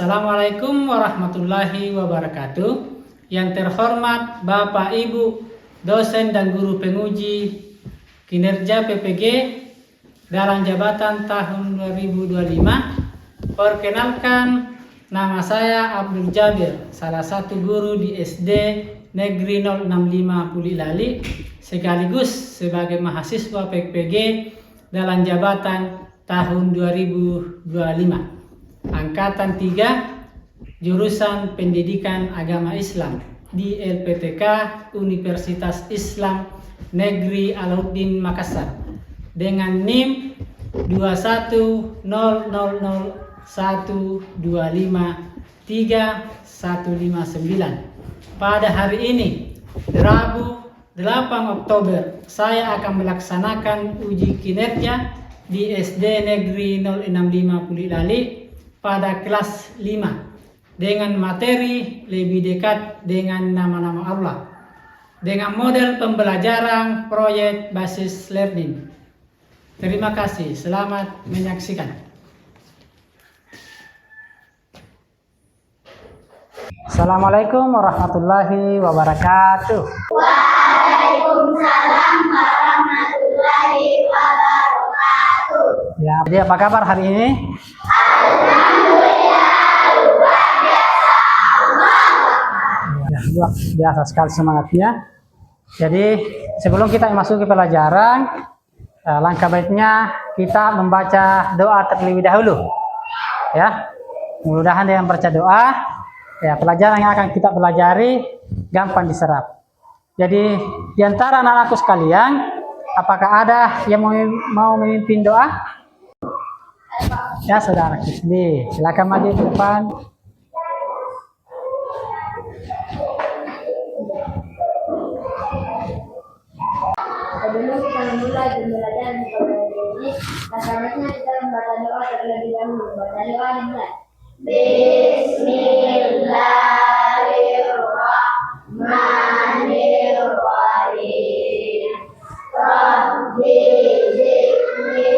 Assalamualaikum warahmatullahi wabarakatuh. Yang terhormat Bapak Ibu dosen dan guru penguji kinerja PPG dalam jabatan tahun 2025. Perkenalkan, nama saya Abdul Jabir, salah satu guru di SD Negeri 065 Pulilali, sekaligus sebagai mahasiswa PPG dalam jabatan tahun 2025. Angkatan 3, jurusan Pendidikan Agama Islam di LPTK Universitas Islam Negeri Alauddin Makassar dengan NIM 21001253159. Pada hari ini, Rabu 8 Oktober, saya akan melaksanakan uji kinerja di SD Negeri 065 Pulilali pada kelas 5 dengan materi lebih dekat dengan nama-nama Allah dengan model pembelajaran proyek basis learning. Terima kasih, selamat menyaksikan. Assalamualaikum warahmatullahi wabarakatuh. Waalaikumsalam warahmatullahi wabarakatuh. Ya, jadi apa kabar hari ini? Luar biasa sekali semangatnya. Jadi sebelum kita masuk ke pelajaran, langkah baiknya kita membaca doa terlebih dahulu. Ya, mudah-mudahan dengan baca doa, ya pelajaran yang akan kita pelajari gampang diserap. Jadi di antara anak-anakku sekalian, apakah ada yang mau memimpin doa? Ya, saudara Kisli, silakan maju ke depan. Sebelum kita memulai pembelajaran ini, selanjutnya kita membaca doa terlebih dahulu. Baca doa dimulai. Bismillahirrahmanirrahim. Rabbi zidni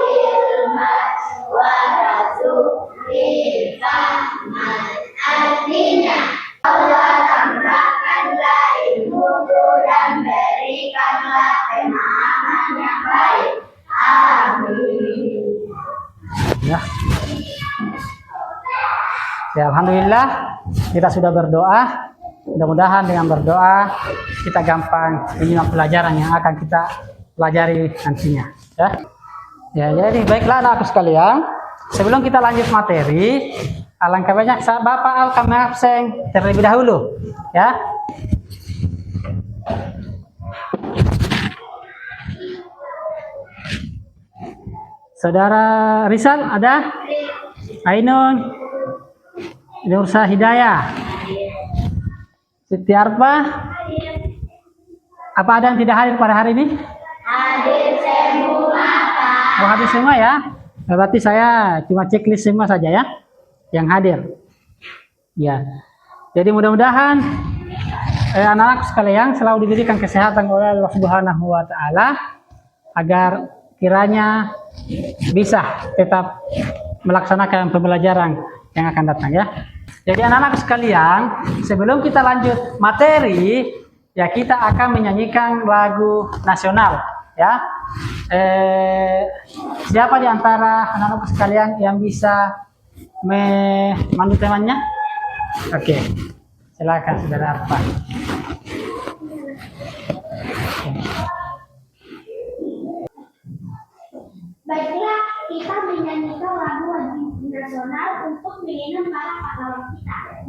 ilman warzuqni fahman. Artinya, Allah tambahkanlah ilmuku dan berikanlah pemahaman yang baik. Amin. Ya, alhamdulillah kita sudah berdoa. Mudah-mudahan dengan berdoa kita gampang menyimak pelajaran yang akan kita pelajari nantinya. Ya, jadi baiklah anak-anakku sekalian. Sebelum kita lanjut materi, alangkah banyak Bapak akan absen terlebih dahulu. Ya. Saudara Rizal ada? Ainun, Nursa Hidayah, Siti Arfa. Apa ada yang tidak hadir pada hari ini? Hadir semua, Pak. Oh, hadir semua ya. Berarti saya cuma checklist semua saja ya yang hadir. Ya. Jadi mudah-mudahan anak-anak sekalian selalu diberikan kesehatan oleh Allah Subhanahu wa taala agar kiranya bisa tetap melaksanakan pembelajaran yang akan datang ya. Jadi anak-anak sekalian, sebelum kita lanjut materi, ya kita akan menyanyikan lagu nasional ya. Siapa di antara anak-anak sekalian yang bisa memandu temannya? Oke. Silakan saudara Arfa. Baiklah, kita menyanyikan lagu nasional untuk mengingat para pahlawan kita.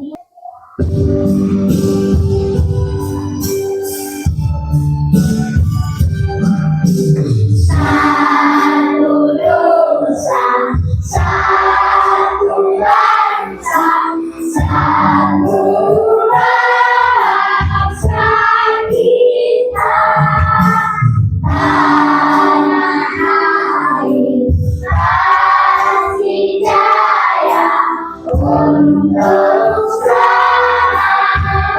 Satu nusa, satu bangsa, satu bangsa kita. Tanah air kasih jaya untuk selamanya.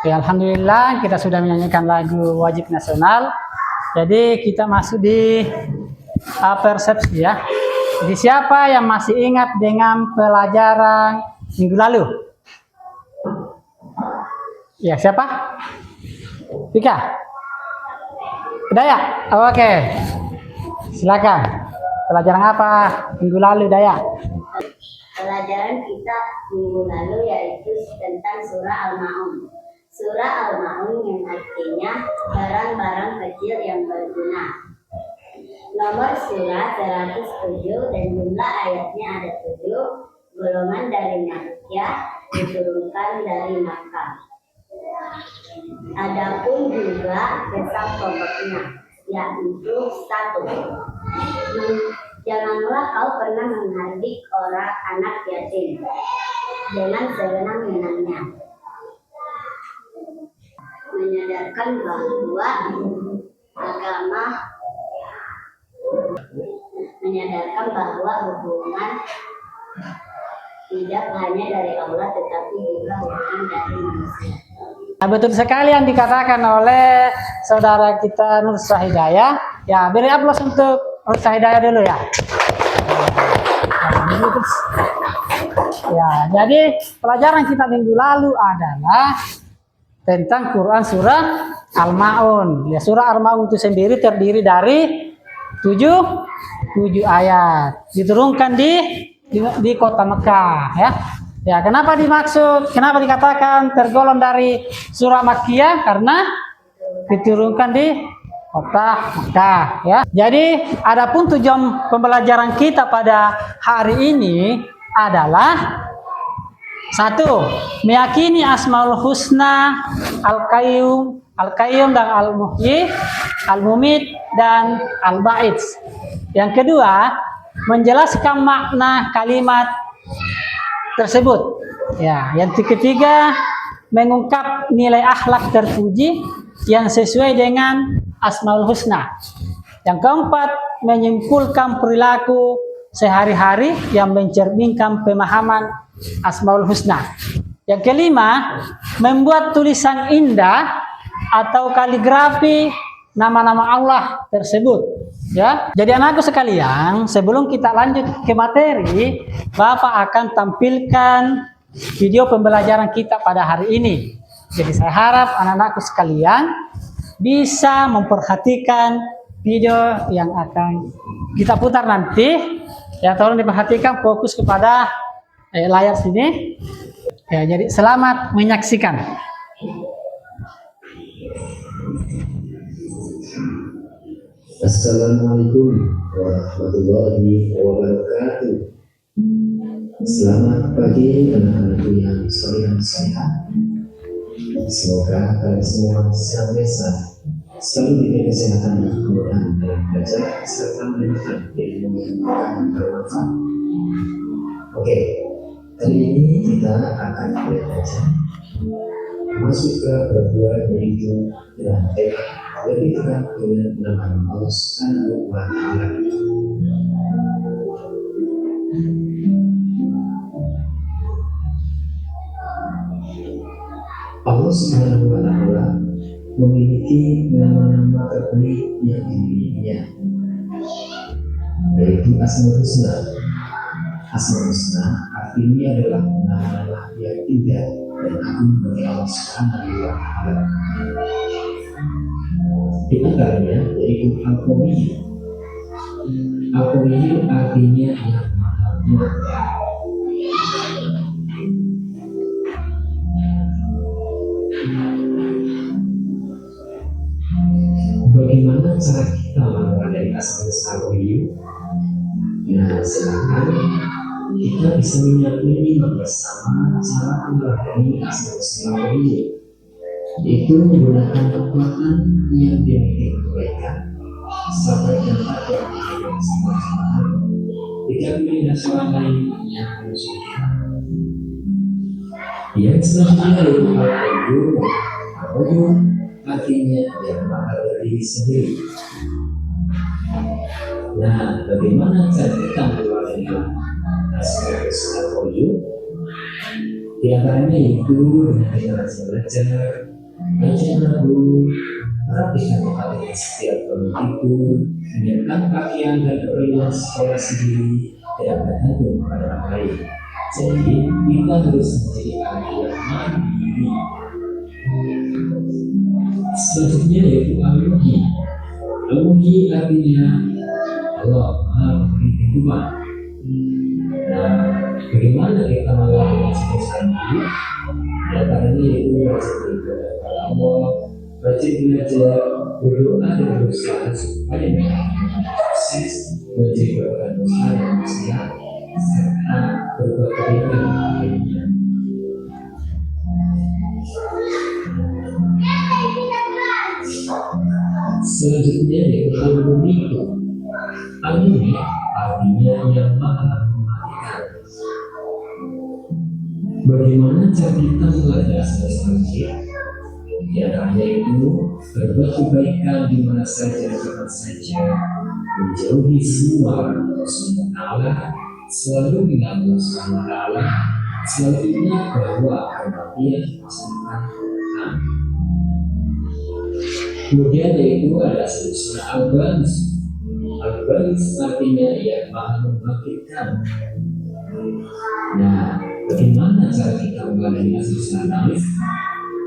Ya, alhamdulillah kita sudah menyanyikan lagu wajib nasional. Jadi kita masuk di persepsi ya. Jadi siapa yang masih ingat dengan pelajaran minggu lalu? Ya, siapa? Vika? Daya? Oke. Silakan. Pelajaran apa minggu lalu, Daya? Pelajaran kita minggu lalu yaitu tentang surah Al-Ma'un. Surah Al-Ma'un yang artinya barang-barang kecil yang berguna. Nomor surah 107 dan jumlah ayatnya ada 7. Golongan dari Makkiyah, diturunkan dari Makkah. Adapun juga kisah pokoknya, yaitu 1. Janganlah kau pernah menghardik orang anak yatim dengan sewenang-wenangnya. Menyadarkan bahwa hubungan tidak hanya dari Allah tetapi juga hubungan dari manusia. Nah, betul sekali yang dikatakan oleh saudara kita Nur Sahidaya. Ya, beri aplaus untuk Nur Sahidaya dulu ya. Ya, jadi pelajaran kita minggu lalu adalah tentang Quran surah Al-Ma'un. Ya, surah Al-Ma'un itu sendiri terdiri dari 7 ayat. Diturunkan di kota Mekah ya. Ya, kenapa dikatakan tergolong dari surah Makkiyah? Karena diturunkan di kota Mekah ya. Jadi adapun tujuan pembelajaran kita pada hari ini adalah 1. Meyakini Asmaul Husna, Al-Qayyum dan Al-Muhyi, Al-Mumit dan Al-Ba'id. Yang kedua, menjelaskan makna kalimat tersebut. Ya, yang ketiga, mengungkap nilai akhlak terpuji yang sesuai dengan Asmaul Husna. Yang keempat, menyimpulkan perilaku sehari-hari yang mencerminkan pemahaman Asmaul Husna. Yang kelima, membuat tulisan indah atau kaligrafi nama-nama Allah tersebut. Ya, jadi anakku sekalian, sebelum kita lanjut ke materi, Bapak akan tampilkan video pembelajaran kita pada hari ini. Jadi saya harap anak-anakku sekalian bisa memperhatikan video yang akan kita putar nanti. Ya, tolong diperhatikan, fokus kepada layar sini. Ya, jadi selamat menyaksikan. Assalamualaikum warahmatullahi wabarakatuh. Selamat pagi anak-anakku yang soleh dan sehat. Semoga kalian semua senantiasa selalu diberi kesehatan dan kemudahan dalam belajar serta menemukan ilmu yang bermanfaat. Oke, kali ini kita akan belajar masuk ke bab 2 yaitu dengan tema lebih dekat dengan nama Allah Subhanahu wa Ta'ala. Allah Subhanahu wa Ta'ala memiliki nama-nama terbaik yang dimilikinya, yaitu Asmaul Husna. Asmaul Husna artinya adalah nama-nama yang indah dan agung bagi Allah Subhanahu wa Ta'ala. Di antaranya yaitu Al-Qawi. Al-Qawi artinya yang maha kuat. Bagaimana cara kita mempelajari Asmaul Al-Qawi? Nah, silakan kita bisa menyimak bersama cara mempelajari Asmaul Al-Qawi, yaitu menggunakan kekuatan yang dimiliki kebaikan sampai tempat yang bersama-sama tidak mengindah orang lain yang menyucikan. Yang selanjutnya yaitu Al-Qayyum artinya yang maha berdiri sendiri. Nah, bagaimana cara kita mempelajari Asmaul Al-Qayyum? Di antaranya yaitu dengan kita belajar Baca dulu, rapikan kepala setiap pemimpin, menyiapkan pakaian dan keperluan sekolah sendiri tidak bergantung pada orang lain. Jadi kita harus menjadi anak yang mandiri. Selanjutnya yaitu al-muhi. Al-muhi artinya Allah Maha Memberi kehidupan. Nah, bagaimana kita melakukan seperti itu? Caranya yaitu baca beribadah kepada Allah, rajin belajar, berdoa dan berusaha supaya sukses, belajar berbagai dosa dan maksiat, serta berbuat kebaikan lainnya. Selanjutnya yaitu al-mumitu. Al-mumit artinya yang maha mematikan. Bagaimana cara kita belajar selesai? Di antaranya itu berbuat kebaikan di mana saja dan kapan saja, menjauhi semua Subhanahu Ta'ala, selalu ingat Subhanahu Ta'ala, selalu ingat bahwa kematian merupakan Tuhan. Kemudian yaitu ada sebuah al-balis. Al-balis artinya yang maha membangkitkan. Nah, bagaimana cara kita menghadapi asal nangis?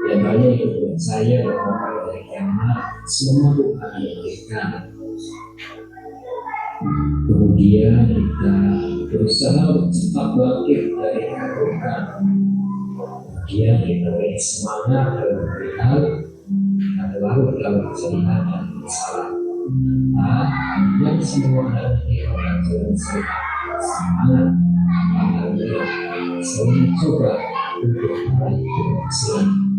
Yang banyak itu percaya bahwa pada hari kiamat semua akan dihadirkan. Kemudian kita berusaha untuk cepat bangkit dari keburukan. Kemudian kita beri semangat dalam berhal dan larut dalam kesedihan dan kesalahan. Nah, yang semua adalah diorang jalan semangat. Alhamdulillah, selalu mencoba untuk meraih keberhasilan.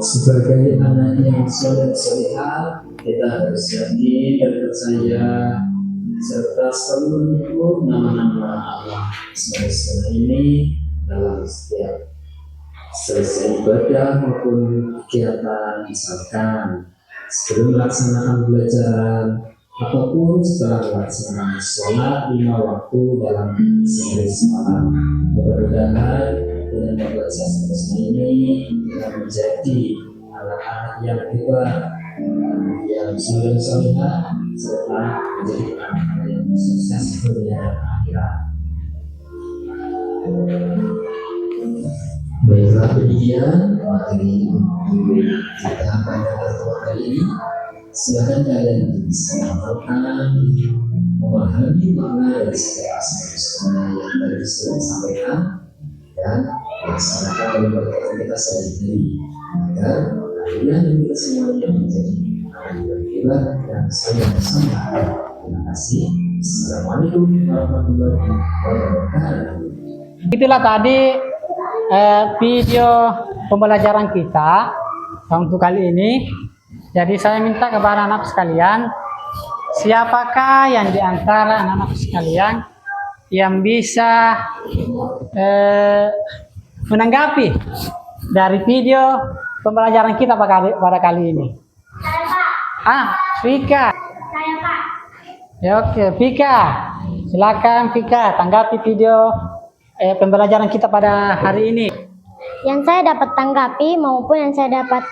Sebagai anak yang soleh solehah, kita harus yakin dan percaya serta selalu menyebut nama-nama Allah Subhanahu ini dalam setiap selesai ibadah maupun kegiatan, misalkan sebelum melaksanakan pelajaran ataupun setelah melaksanakan sholat 5 waktu dalam sehari semalam. Mudah-mudahan dengan membaca semesta ini kita menjadi anak-anak yang hebat, yang soleh-soleh, serta menjadi anak-anak yang sukses dunia dan akhirat. Baiklah, demikian materi kita pada pertemuan kali ini. Silakan kalian bisa mengamalkan, memahami makna dari setiap aspek yang tadi sudah disampaikan dan melaksanakan perbuatan kita sehari-hari agar kalian dan kita semuanya menjadi anak yang hebat dan sayang bersama. Terima kasih. Assalamualaikum warahmatullahi wabarakatuh. Itulah tadi video pembelajaran kita untuk kali ini. Jadi saya minta kepada anak sekalian, siapakah yang diantara anak-anak sekalian yang bisa menanggapi dari video pembelajaran kita pada kali ini? Saya Pak. Vika. Saya Pak. Ya, oke, Vika. Silakan Vika, tanggapi video pembelajaran kita pada hari ini. Yang saya dapat tanggapi maupun yang saya dapat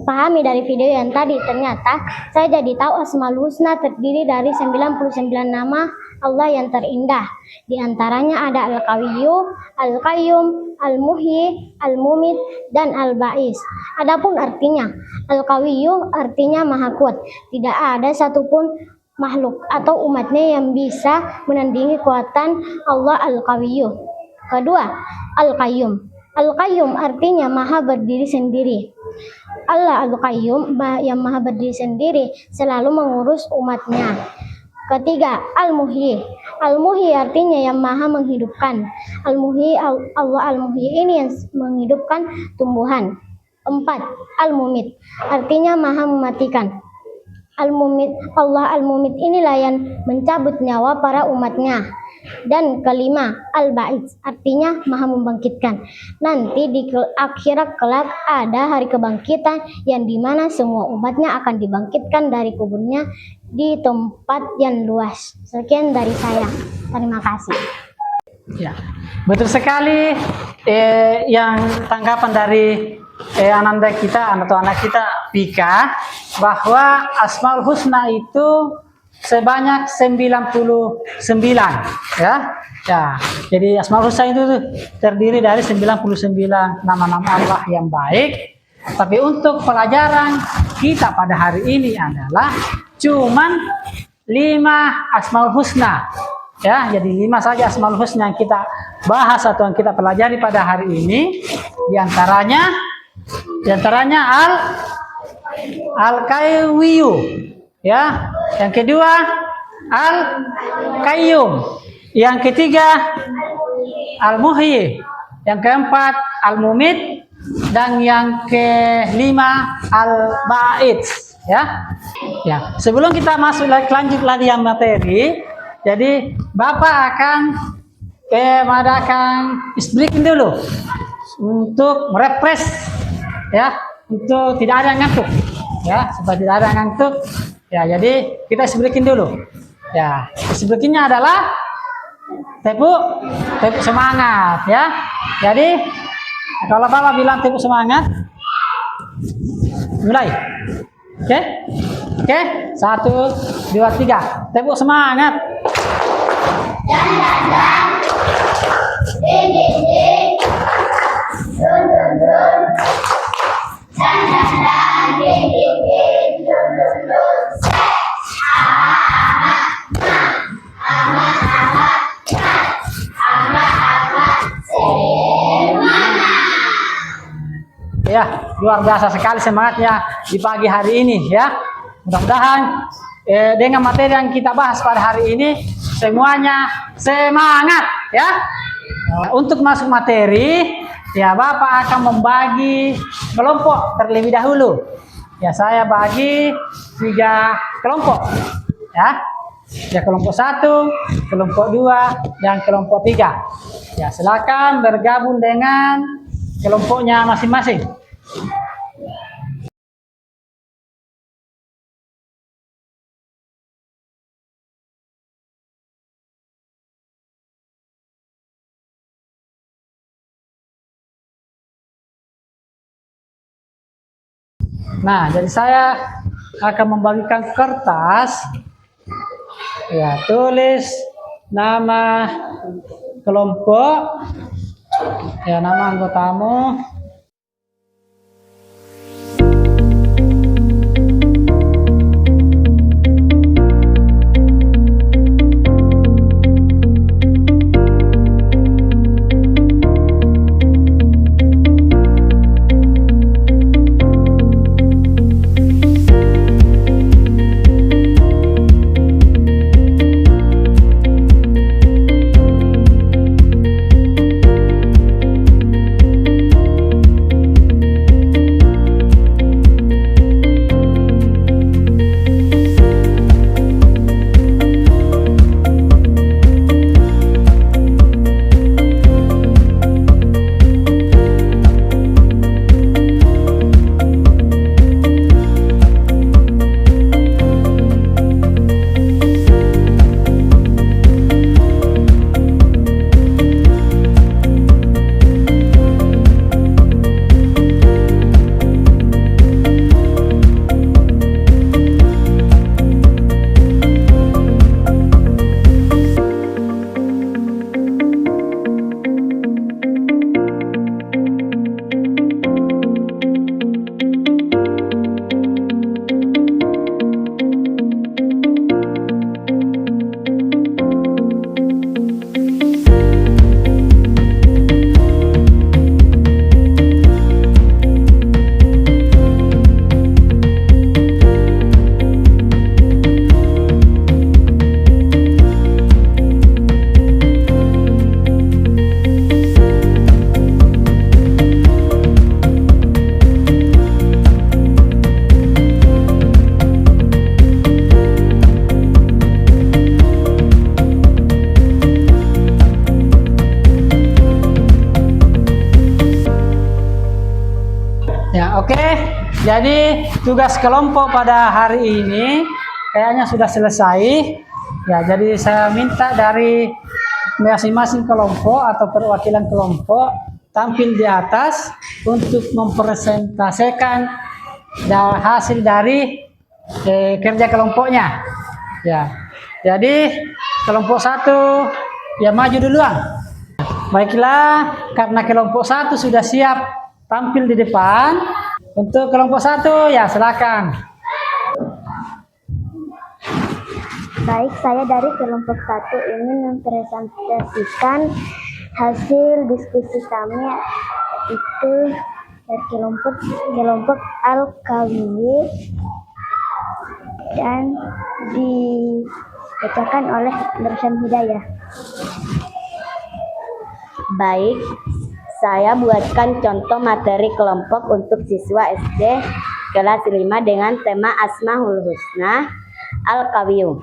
pahami dari video yang tadi, ternyata saya jadi tahu Asmaul Husna terdiri dari 99 nama Allah yang terindah. Di antaranya ada Al-Qawiyyu, Al-Qayyum, Al-Muhyi, Al-Mumit, dan Al-Ba'is. Adapun artinya, Al-Qawiyyu artinya Maha Kuat. Tidak ada satupun makhluk atau umatnya yang bisa menandingi kekuatan Allah Al-Qawiyyu. Kedua, Al-Qayyum. Al-Qayyum artinya Maha berdiri sendiri. Allah Al-Qayyum yang Maha berdiri sendiri selalu mengurus umatnya. Ketiga, Al-Muhyi. Al-Muhyi artinya yang Maha menghidupkan. Al-Muhyi, Allah Al-Muhyi ini yang menghidupkan tumbuhan. 4. Al-Mumit artinya Maha mematikan. Allah Al-Mumit inilah yang mencabut nyawa para umatnya. Dan kelima, Al-Ba'its, artinya maha membangkitkan. Nanti di akhirat kelak ada hari kebangkitan yang dimana semua umatnya akan dibangkitkan dari kuburnya di tempat yang luas. Sekian dari saya. Terima kasih. Ya, betul sekali. Yang tanggapan dari anak kita Pika, bahwa Asmaul Husna itu sebanyak 99, ya. Ya, jadi Asmaul Husna itu terdiri dari 99 nama-nama Allah yang baik. Tapi untuk pelajaran kita pada hari ini adalah cuman 5 Asmaul Husna. Ya, jadi 5 saja Asmaul Husna yang kita bahas atau yang kita pelajari pada hari ini. Di antaranya Al-Qawiyu, ya. Yang kedua Al-Qayyum. Yang ketiga Al-Muhyi. Yang keempat Al-Mumit. Dan yang kelima Al-Ba'its, ya. Ya, sebelum kita lanjut lagi yang materi, jadi Bapak akan mengadakan breaking dulu untuk merefresh, ya, untuk tidak ada yang ngantuk, ya, supaya tidak ada yang ngantuk. Ya, jadi kita breaking dulu. Ya, breakingnya adalah tepuk semangat, ya. Jadi kalau Bapak bilang tepuk semangat, mulai. Oke? Oke? 1, 2, 3. Tepuk semangat. Ya, luar biasa sekali semangatnya di pagi hari ini, ya. Mudah-mudahan dengan materi yang kita bahas pada hari ini semuanya semangat, ya. Untuk masuk materi, ya, Bapak akan membagi kelompok terlebih dahulu. Ya, saya bagi 3 kelompok, ya. Ya, kelompok 1, kelompok 2, dan kelompok 3. Ya, silakan bergabung dengan kelompoknya masing-masing. Nah, jadi saya akan membagikan kertas. Ya, tulis nama kelompok, ya, nama anggotamu. jadi tugas kelompok pada hari ini kayaknya sudah selesai. Ya, jadi saya minta dari masing-masing kelompok atau perwakilan kelompok tampil di atas untuk mempresentasikan hasil dari kerja kelompoknya. Ya, jadi kelompok 1 ya maju duluan. Baiklah, karena kelompok 1 sudah siap tampil di depan, untuk kelompok 1 ya silakan. Baik, saya dari kelompok 1 ingin mempresentasikan hasil diskusi kami itu dari kelompok Al-Kawi dan dibacakan oleh Nursan Hidayah. Baik, saya buatkan contoh materi kelompok untuk siswa SD kelas 5 dengan tema Asmaul Husna Al-Qawiyu.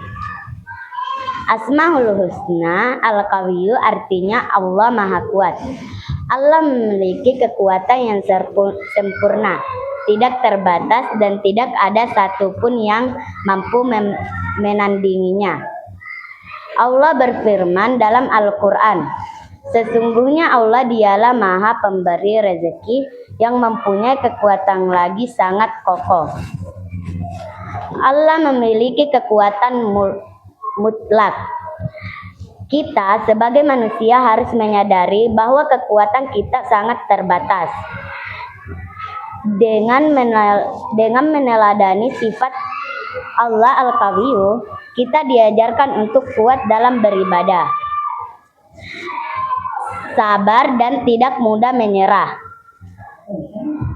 Asmaul Husna Al-Qawiyu artinya Allah Maha Kuat. Allah memiliki kekuatan yang sempurna, tidak terbatas dan tidak ada satupun yang mampu menandinginya. Allah berfirman dalam Al-Quran, sesungguhnya Allah dialah Maha Pemberi rezeki yang mempunyai kekuatan lagi sangat kokoh. Allah memiliki kekuatan mutlak. Kita sebagai manusia harus menyadari bahwa kekuatan kita sangat terbatas. Dengan meneladani sifat Allah Al-Qawiyu, kita diajarkan untuk kuat dalam beribadah, sabar dan tidak mudah menyerah.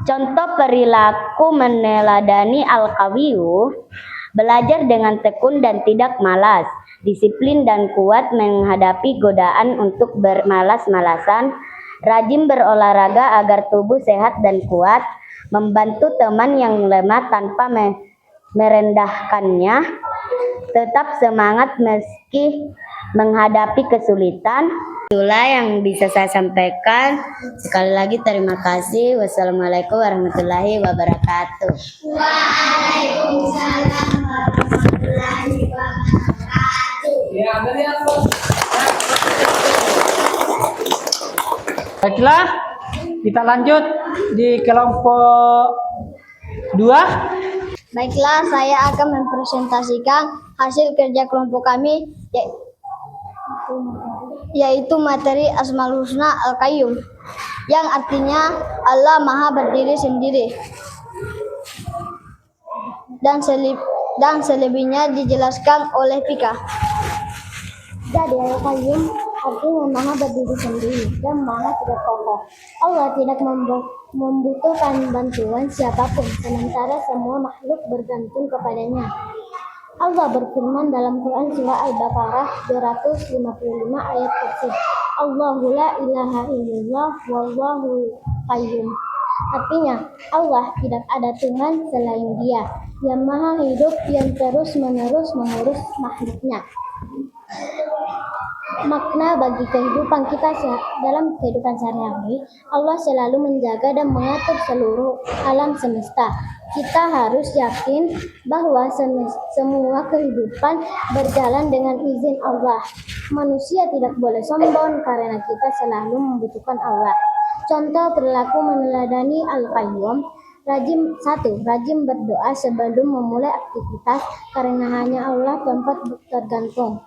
Contoh perilaku meneladani Al-Qawiyu: belajar dengan tekun dan tidak malas, disiplin dan kuat menghadapi godaan untuk bermalas-malasan, rajin berolahraga agar tubuh sehat dan kuat, membantu teman yang lemah tanpa merendahkannya, tetap semangat meski menghadapi kesulitan. Itulah yang bisa saya sampaikan. Sekali lagi terima kasih. Wassalamualaikum warahmatullahi wabarakatuh. Waalaikumsalam warahmatullahi wabarakatuh. Baiklah, kita lanjut di kelompok 2. Baiklah, saya akan mempresentasikan hasil kerja kelompok kami, yaitu materi Asmaul Husna Al-Qayyum, yang artinya Allah Maha Berdiri Sendiri, dan selebihnya dijelaskan oleh Pika. Jadi Al-Qayyum artinya Maha Berdiri Sendiri dan Maha tidak kokoh. Allah tidak membutuhkan bantuan siapapun, sementara semua makhluk bergantung kepadanya. Allah berfirman dalam Quran surah Al-Baqarah 255 ayat ke-10, Allahu la ilaha illallah wallahul qayyum. Artinya, Allah tidak ada Tuhan selain Dia, yang maha hidup, yang terus-menerus mengurus makhluknya. Makna bagi kehidupan kita dalam kehidupan sehari-hari, Allah selalu menjaga dan mengatur seluruh alam semesta. Kita harus yakin bahwa semua kehidupan berjalan dengan izin Allah. Manusia tidak boleh sombong karena kita selalu membutuhkan Allah. Contoh perilaku meneladani Al-Qayyum: rajin berdoa sebelum memulai aktivitas karena hanya Allah tempat tergantung.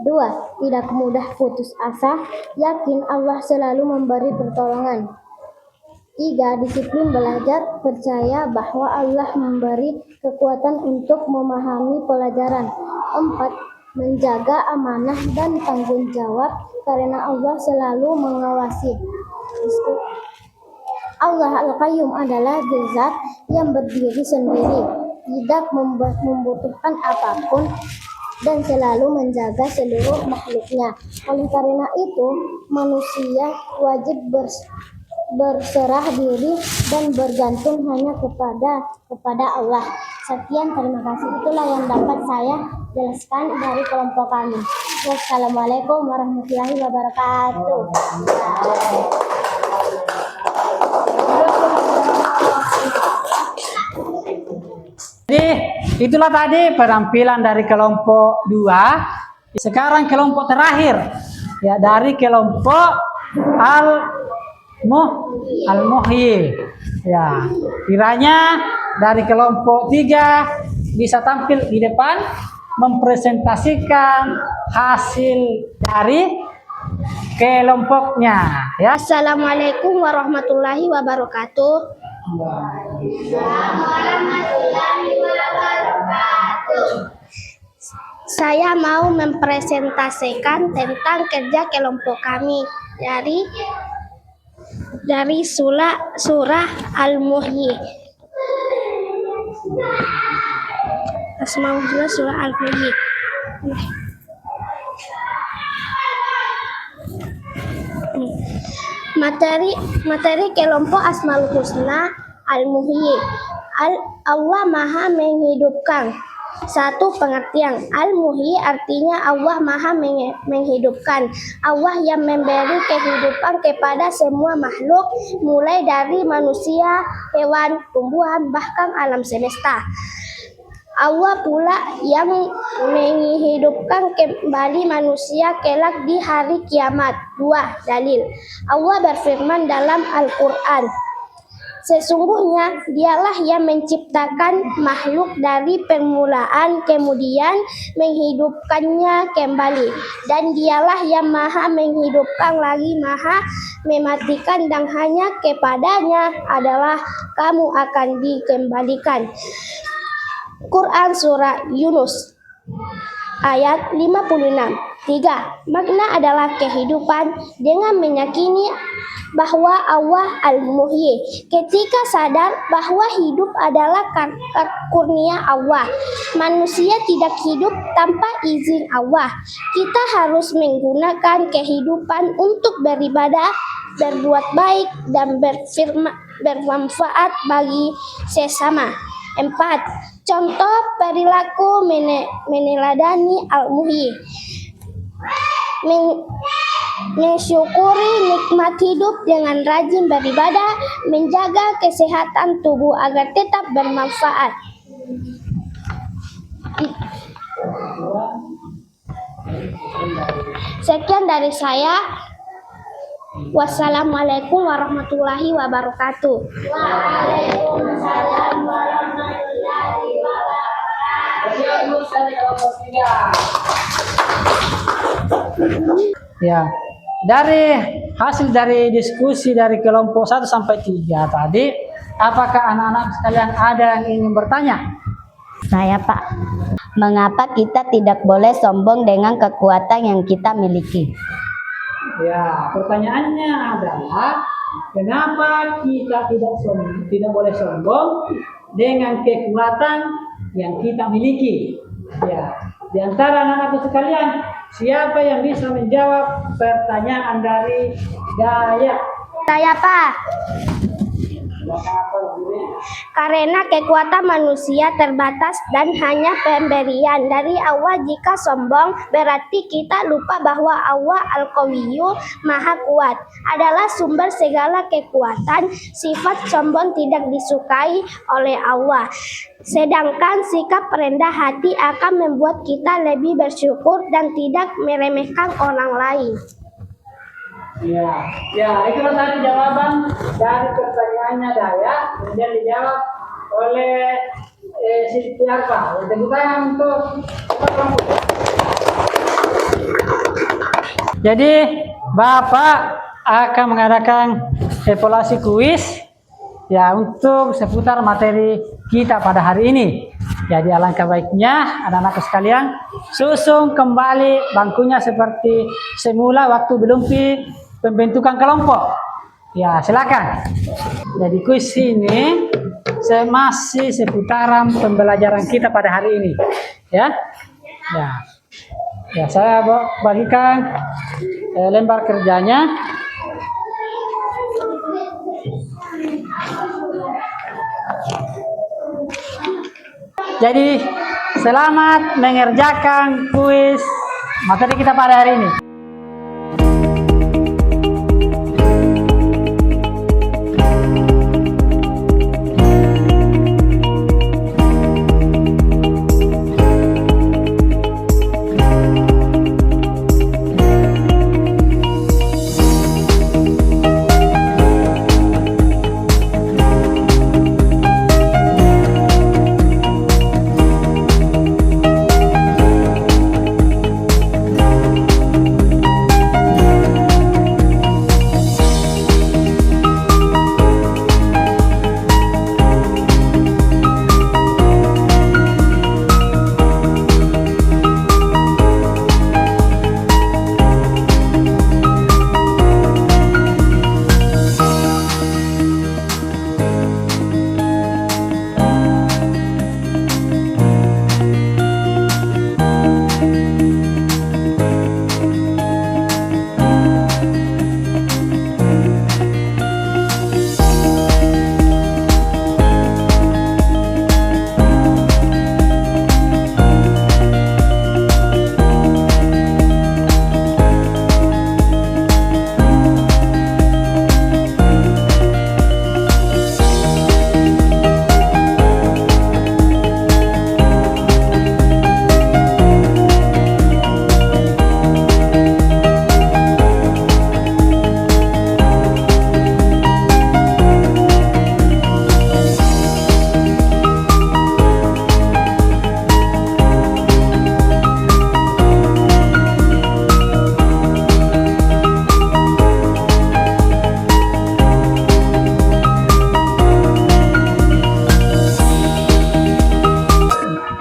2. Tidak mudah putus asa, yakin Allah selalu memberi pertolongan. 3. Disiplin belajar, percaya bahwa Allah memberi kekuatan untuk memahami pelajaran. 4. Menjaga amanah dan tanggung jawab karena Allah selalu mengawasi. Allah Al-Qayyum adalah zat yang berdiri sendiri, tidak membutuhkan apapun, dan selalu menjaga seluruh makhluknya. Oleh karena itu, manusia wajib berserah diri dan bergantung hanya kepada Allah. Sekian, terima kasih. Itulah yang dapat saya jelaskan dari kelompok kami. Wassalamualaikum warahmatullahi wabarakatuh. Jadi itulah tadi penampilan dari kelompok 2. Sekarang kelompok terakhir ya dari kelompok Al-Muhyi. Ya, kiranya dari kelompok 3 bisa tampil di depan mempresentasikan hasil dari kelompoknya ya. Assalamualaikum warahmatullahi wabarakatuh. Saya mau mempresentasikan tentang kerja kelompok kami dari surah Al-Muhyi. Asmaul Husna surah Al-Muhyi. Materi kelompok Asmaul Husna Al-Muhyi. Allah Maha menghidupkan. Satu pengertian, Al-Muhyi artinya Allah Maha menghidupkan. Allah yang memberi kehidupan kepada semua makhluk, mulai dari manusia, hewan, tumbuhan, bahkan alam semesta. Allah pula yang menghidupkan kembali manusia kelak di hari kiamat. 2. Dalil. Allah berfirman dalam Al-Quran, sesungguhnya dialah yang menciptakan makhluk dari permulaan kemudian menghidupkannya kembali, dan dialah yang maha menghidupkan lagi maha mematikan, dan hanya kepadanya adalah kamu akan dikembalikan. Quran Surah Yunus ayat 56. 3. Makna adalah kehidupan dengan meyakini bahwa Allah Al-Muhyi. Ketika sadar bahwa hidup adalah kurnia Allah, manusia tidak hidup tanpa izin Allah. Kita harus menggunakan kehidupan untuk beribadah, berbuat baik, dan bermanfaat bagi sesama. 4. Contoh perilaku meneladani Al-Muhyi. Mensyukuri nikmat hidup dengan rajin beribadah, menjaga kesehatan tubuh agar tetap bermanfaat. Sekian dari saya. Wassalamualaikum warahmatullahi wabarakatuh. Waalaikumsalam warahmatullahi wabarakatuh. Ya, dari hasil dari diskusi dari kelompok 1 sampai 3 tadi, apakah anak-anak sekalian ada yang ingin bertanya? Saya, Pak. Mengapa kita tidak boleh sombong dengan kekuatan yang kita miliki? Ya, pertanyaannya adalah kenapa kita tidak boleh sombong dengan kekuatan yang kita miliki? Ya, di antara anak-anak sekalian, siapa yang bisa menjawab pertanyaan dari Daya? Saya, Pak. Karena kekuatan manusia terbatas dan hanya pemberian dari Allah. Jika sombong, berarti kita lupa bahwa Allah Al-Qawiyyu, Maha Kuat, adalah sumber segala kekuatan. Sifat sombong tidak disukai oleh Allah. Sedangkan sikap rendah hati akan membuat kita lebih bersyukur dan tidak meremehkan orang lain. Ya, itulah tadi jawaban dari pertanyaannya Daya, kemudian dijawab oleh Siti Arfa. Tepuk tangan untuk kelompok. Jadi Bapak akan mengadakan evaluasi kuis ya untuk seputar materi kita pada hari ini. Jadi alangkah baiknya anak-anak sekalian susun kembali bangkunya seperti semula waktu belum pembentukan kelompok. Ya, silakan. Jadi kuis ini masih seputaran pembelajaran kita pada hari ini. Ya. Ya, saya bagikan lembar kerjanya. Jadi selamat mengerjakan kuis materi kita pada hari ini.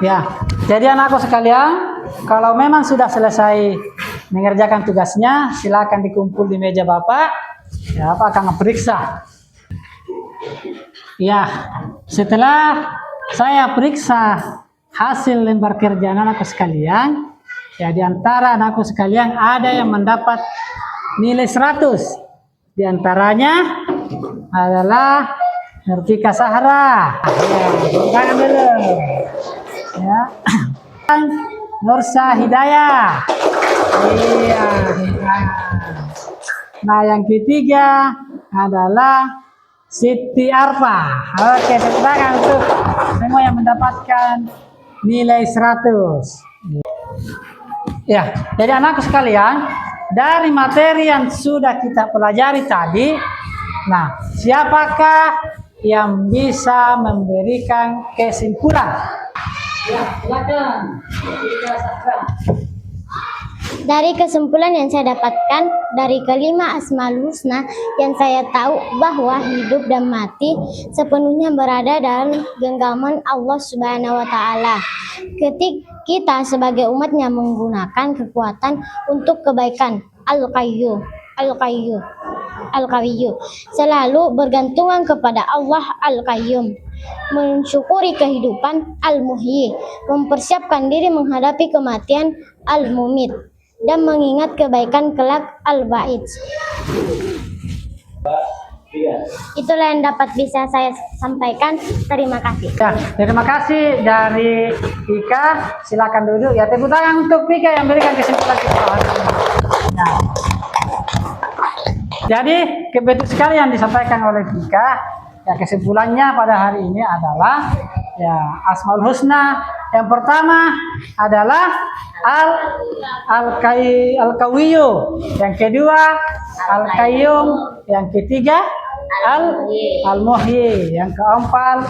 Ya, jadi anakku sekalian, kalau memang sudah selesai mengerjakan tugasnya, silakan dikumpul di meja Bapak. Ya, Bapak akan periksa. Ya, setelah saya periksa hasil lembar kerja anakku sekalian, ya di antara anakku sekalian ada yang mendapat nilai 100. Di antaranya adalah Nurtika Sahra. Ya, tangan dulu. Ya. Nursa Hidayah. Iya. Nah, yang ketiga adalah Siti Arfa. Oke, tepuk tangan untuk semua yang mendapatkan nilai 100. Ya, jadi anakku sekalian, dari materi yang sudah kita pelajari tadi, nah, siapakah yang bisa memberikan kesimpulan? Ya, silakan. Dari kesimpulan yang saya dapatkan dari kelima Asmaul Husna, yang saya tahu bahwa hidup dan mati sepenuhnya berada dalam genggaman Allah Subhanahu wa taala. Ketika kita sebagai umatnya menggunakan kekuatan untuk kebaikan, Al-Qawiyyu, selalu bergantungan kepada Allah Al-Qayyum, mensyukuri kehidupan Al-Muhyi, mempersiapkan diri menghadapi kematian Al-Mumit, dan mengingat kebaikan kelak Al-Ba'id. Itulah yang dapat bisa saya sampaikan. Terima kasih. Ya, terima kasih dari Ika. Silakan duduk. Ya, tepuk tangan untuk Ika yang berikan kesimpulan kita hari ini. Nah, jadi betul sekali yang disampaikan oleh Ika. Ya, kesimpulannya pada hari ini adalah ya Asmaul Husna. Yang pertama adalah Al-Qawiyyu, yang kedua Al-Qayyum, yang ketiga Al-Muhyi, yang keempat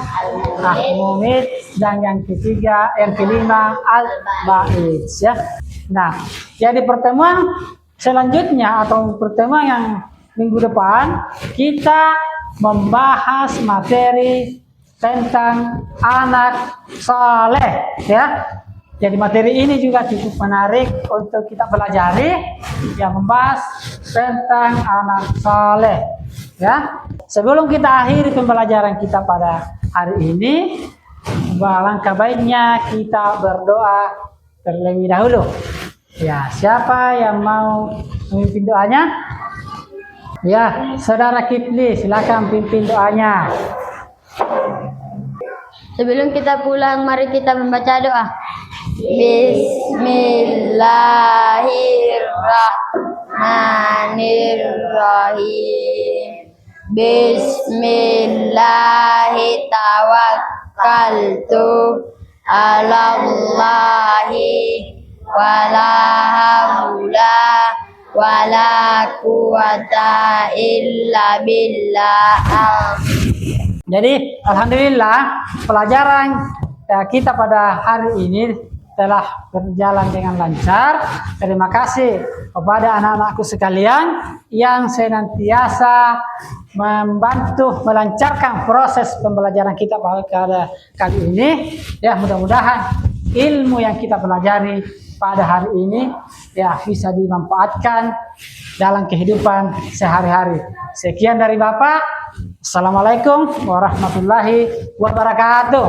Al-Mumit, dan yang kelima Al-Ba'id. Ya. Nah, jadi pertemuan selanjutnya atau pertemuan yang minggu depan kita membahas materi tentang anak saleh, ya. Jadi materi ini juga cukup menarik untuk kita pelajari, yang membahas tentang anak saleh, ya. Sebelum kita akhiri pembelajaran kita pada hari ini, alangkah baiknya kita berdoa terlebih dahulu. Ya, siapa yang mau memimpin doanya? Ya, Saudara Kifli, silakan pimpin doanya. Sebelum kita pulang, mari kita membaca doa. Bismillahirrahmanirrahim. Bismillahi tawakkaltu alallahi wala haula wala quwata illa billah. Jadi alhamdulillah pelajaran kita pada hari ini telah berjalan dengan lancar. Terima kasih kepada anak-anakku sekalian yang senantiasa membantu melancarkan proses pembelajaran kita pada kali ini. Ya, mudah-mudahan ilmu yang kita pelajari pada hari ini ya bisa dimanfaatkan dalam kehidupan sehari-hari. Sekian dari Bapak. Assalamualaikum warahmatullahi wabarakatuh.